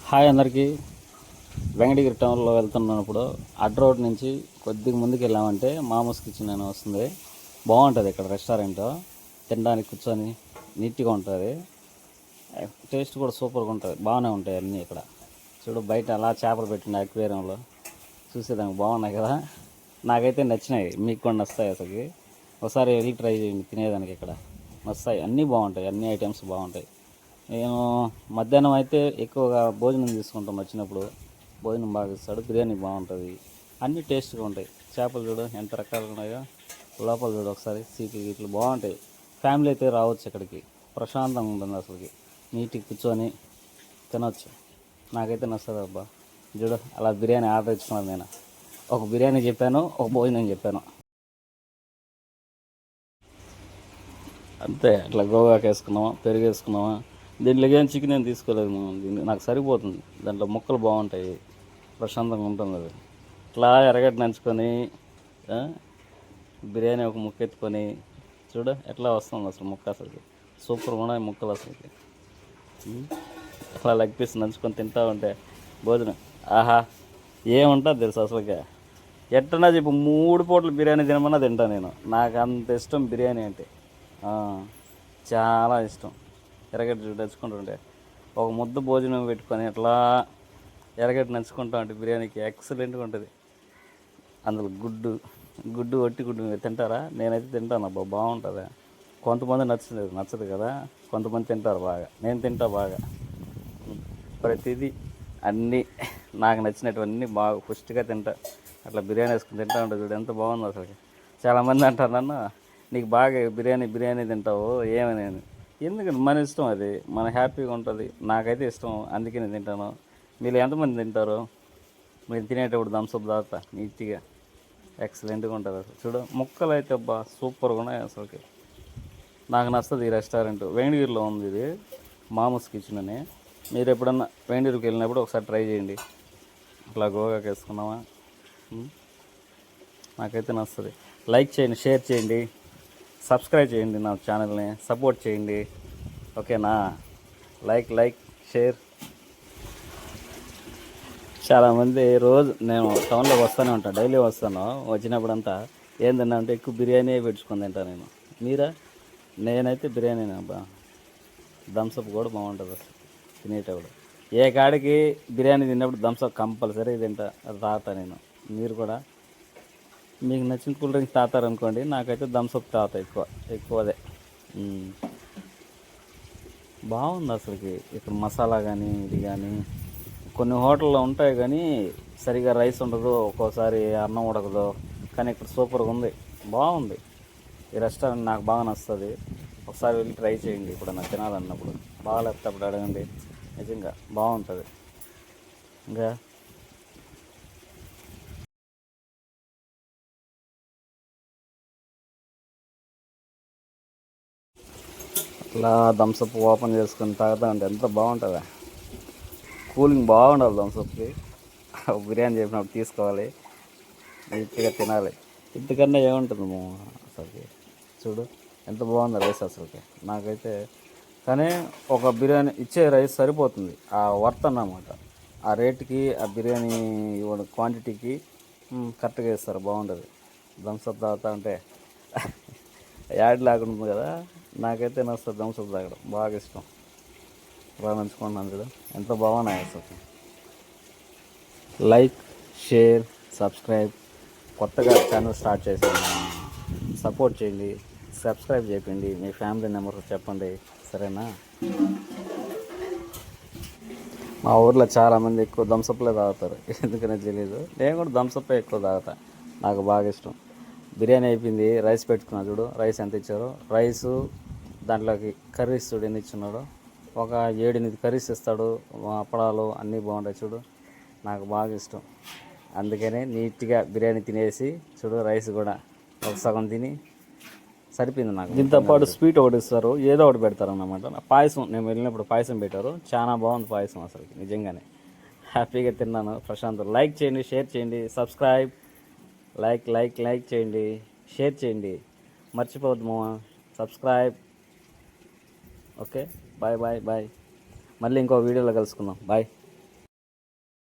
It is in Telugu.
హాయ్ అందరికీ. వెంకటగిరి టౌన్లో వెళ్తున్నప్పుడు అడ్ రోడ్ నుంచి కొద్దిగా ముందుకు వెళ్ళామంటే మామూస్ కిచెన్ అని వస్తుంది. బాగుంటుంది ఇక్కడ రెస్టారెంట్, తినడానికి కూర్చొని నీట్గా ఉంటుంది. టేస్ట్ కూడా సూపర్గా ఉంటుంది, బాగానే ఉంటాయి అన్నీ. ఇక్కడ చూడు బయట అలా చేపలు పెట్టిన అక్వేరియంలో చూసేదానికి బాగున్నాయి కదా. నాకైతే నచ్చినాయి, మీకు కూడా నచ్చుతాయి. అసలు ఒకసారి వెళ్ళి ట్రై చేయండి, తినేదానికి ఇక్కడ నచ్చుతాయి. అన్నీ బాగుంటాయి, అన్ని ఐటమ్స్ బాగుంటాయి. నేను మధ్యాహ్నం అయితే ఎక్కువగా భోజనం తీసుకుంటాం. వచ్చినప్పుడు భోజనం బాగా ఇస్తాడు, బిర్యానీ బాగుంటుంది, అన్నీ టేస్ట్గా ఉంటాయి. చేపలు చూడు ఎంత రకాలుగా ఉన్నాయో, లోపల చూడు ఒకసారి. సీట్లు గీట్లు బాగుంటాయి. ఫ్యామిలీ అయితే రావచ్చు ఇక్కడికి, ప్రశాంతంగా ఉంటుంది. అసలుకి నీట్గా కూర్చొని తినవచ్చు. నాకైతే నచ్చదు అబ్బా. చూడు అలా బిర్యానీ ఆర్డర్ ఇచ్చుకున్నాను నేను. ఒక బిర్యానీ చెప్పాను, ఒక భోజనం చెప్పాను, అంతే. అట్లా గోగాకు వేసుకున్నామా, పెరుగు వేసుకున్నామా. దీంట్లోకి ఏం చికెన్ ఏం తీసుకోలేదు మనం. దీన్ని నాకు సరిపోతుంది. దాంట్లో ముక్కలు బాగుంటాయి, ప్రశాంతంగా ఉంటుంది. అది ఇట్లా ఎరగడ్డ నంచుకొని బిర్యానీ ఒక ముక్క ఎత్తుకొని చూడు ఎట్లా వస్తుంది అసలు ముక్క. అసలుకి సూపర్గా ఉన్నాయి ముక్కలు అసలుకి. అట్లా లెగ్ పీస్ నంచుకొని తింటా ఉంటే భోజనం ఆహా ఏముంటుంది తెలుసు అసలుకే. ఎట్టనా చెప్పు 3 పూటలు బిర్యానీ తినమన్నా తింటా నేను. నాకు అంత ఇష్టం బిర్యానీ అంటే, చాలా ఇష్టం. ఎర్రగడ్డ నంచుకుంటుంటే ఒక ముద్ద భోజనం పెట్టుకొని అట్లా ఎర్రగడ్డ నంచుకుంటా ఉంటే బిర్యానీకి ఎక్సలెంట్గా ఉంటుంది. అందులో గుడ్డు ఒట్టి గుడ్డు మీరు తింటారా? నేనైతే తింటాను అబ్బా, బాగుంటుంది. కొంతమంది నచ్చదు కదా, కొంతమంది తింటారు బాగా. నేను తింటా బాగా ప్రతిదీ, అన్నీ నాకు నచ్చినటువన్నీ బాగా పుష్టిగా తింటా. అట్లా బిర్యానీ వేసుకుని తింటా ఉంటుంది చూడు, ఎంత బాగుంది అసలు. చాలామంది అంటారు నన్ను, నీకు బాగా బిర్యానీ తింటావు ఏమని. ఎందుకంటే మన ఇష్టం, అది మన హ్యాపీగా ఉంటుంది. నాకైతే ఇష్టం, అందుకే నేను తింటాను. మీరు ఎంతమంది తింటారు? మీరు తినేటప్పుడు థమ్స్అప్ తాగుతా నీట్గా, ఎక్సలెంట్గా ఉంటుంది అసలు. చూడు ముక్కలు అయితే అబ్బా సూపర్గా ఉన్నాయి అసలుకి. నాకు నచ్చుతుంది ఈ రెస్టారెంట్. వెంకటగిరిలో ఉంది ఇది, మామూస్ కిచెన్ అని. మీరు ఎప్పుడన్నా వెంకటగిరికి వెళ్ళినప్పుడు ఒకసారి ట్రై చేయండి. అట్లా గోగాకు వేసుకున్నామా, నాకైతే నచ్చుతుంది. లైక్ చేయండి, షేర్ చేయండి, సబ్స్క్రైబ్ చేయండి, నా ఛానల్ని సపోర్ట్ చేయండి, ఓకేనా? Like share. చాలామంది రోజు నేను టౌన్లోకి వస్తూనే ఉంటాను, డైలీ వస్తాను. వచ్చినప్పుడంతా ఏం తిన్నా అంటే ఎక్కువ బిర్యానీ పెట్టుకొని తింటాను నేను. మీరా? నేనైతే బిర్యానీ అబ్బా. థమ్స్అప్ కూడా బాగుంటుంది అసలు తినేటప్పుడు. ఏ కాడికి బిర్యానీ తిన్నప్పుడు థమ్స్అప్ కంపల్సరీ తింటా, తాగుతా నేను. మీరు కూడా మీకు నచ్చిన కూల్ డ్రింక్స్ తాగుతారనుకోండి, నాకైతే థమ్స్అప్ తాగుతా ఎక్కువదే. బాగుంది అసలుకి. ఇక్కడ మసాలా కానీ ఇది కానీ కొన్ని హోటల్లో ఉంటాయి కానీ సరిగా రైస్ ఉండదు, ఒక్కోసారి అన్నం ఉడకదు. కానీ ఇక్కడ సూపర్గా ఉంది, బాగుంది. ఈ రెస్టారెంట్ నాకు బాగా నచ్చుతుంది. ఒకసారి వెళ్ళి ట్రై చేయండి ఇప్పుడు నాకు తినాలన్నప్పుడు. బాగాలేకపోతే అప్పుడు అడగండి, నిజంగా బాగుంటుంది. ఇంకా ఇట్లా థమ్స్అప్ ఓపెన్ చేసుకొని తాగుతా ఉంటే ఎంత బాగుంటుందా. కూలింగ్ బాగుండాలి థమ్స్అప్కి. బిర్యానీ చెప్పినప్పుడు తీసుకోవాలి, నీట్గా తినాలి. ఇంతకన్నా ఏముంటుంది అసలుకి. చూడు ఎంత బాగుంది రైస్ అసలుకి. నాకైతే కానీ ఒక బిర్యానీ ఇచ్చే రైస్ సరిపోతుంది, ఆ వర్త్ అన్నమాట. ఆ రేటుకి ఆ బిర్యానీ ఇవ్వడం క్వాంటిటీకి కరెక్ట్గా ఇస్తారు, బాగుంటుంది. థమ్స్అప్ తాగుతా ఉంటే యాడ్ లేకుండా ఉంది కదా. నాకైతే నచ్చుతుంది థమ్స్అప్ తాగడం, బాగా ఇష్టం. బాగా నంచుకుంటున్నాను చూడు, ఎంత బాగున్నాయి అసలు. Like share subscribe. కొత్తగా ఛానల్ స్టార్ట్ చేశాను, సపోర్ట్ చేయండి, సబ్స్క్రైబ్ చేయండి. మీ ఫ్యామిలీ మెంబర్స్ చెప్పండి, సరేనా? మా ఊర్లో చాలామంది ఎక్కువ థమ్స్అప్లే తాగుతారు, ఎందుకనే తెలియదు. నేను కూడా థమ్స్అప్పే ఎక్కువ తాగుతా, నాకు బాగా ఇష్టం. బిర్యానీ అయిపోయింది, రైస్ పెట్టుకున్నా చూడు. రైస్ ఎంత ఇచ్చారో, రైసు దాంట్లోకి కర్రీస్ చూడు ఎన్ని ఇచ్చున్నాడు. ఒక 7-8 కర్రీస్ ఇస్తాడు, అప్పడాలు అన్నీ బాగుంటాయి చూడు. నాకు బాగా ఇష్టం, అందుకనే నీట్గా బిర్యానీ తినేసి చూడు. రైస్ కూడా ఒక సగం తిని సరిపోయింది నాకు. దీంతో పాటు స్వీట్ ఒకటి ఇస్తారు, ఏదో ఒకటి పెడతారు అన్నమాట. పాయసం, నేను వెళ్ళినప్పుడు పాయసం పెట్టారు, చాలా బాగుంది పాయసం అసలు, నిజంగానే హ్యాపీగా తిన్నాను, ప్రశాంతం. లైక్ చేయండి, షేర్ చేయండి, సబ్స్క్రైబ్. లైక్ చేయండి, షేర్ చేయండి, మర్చిపోవద్దు మామ. సబ్స్క్రైబ్. Okay, bye. మళ్ళీ ఇంకో వీడియోలో కలుసుకుందాం. బాయ్.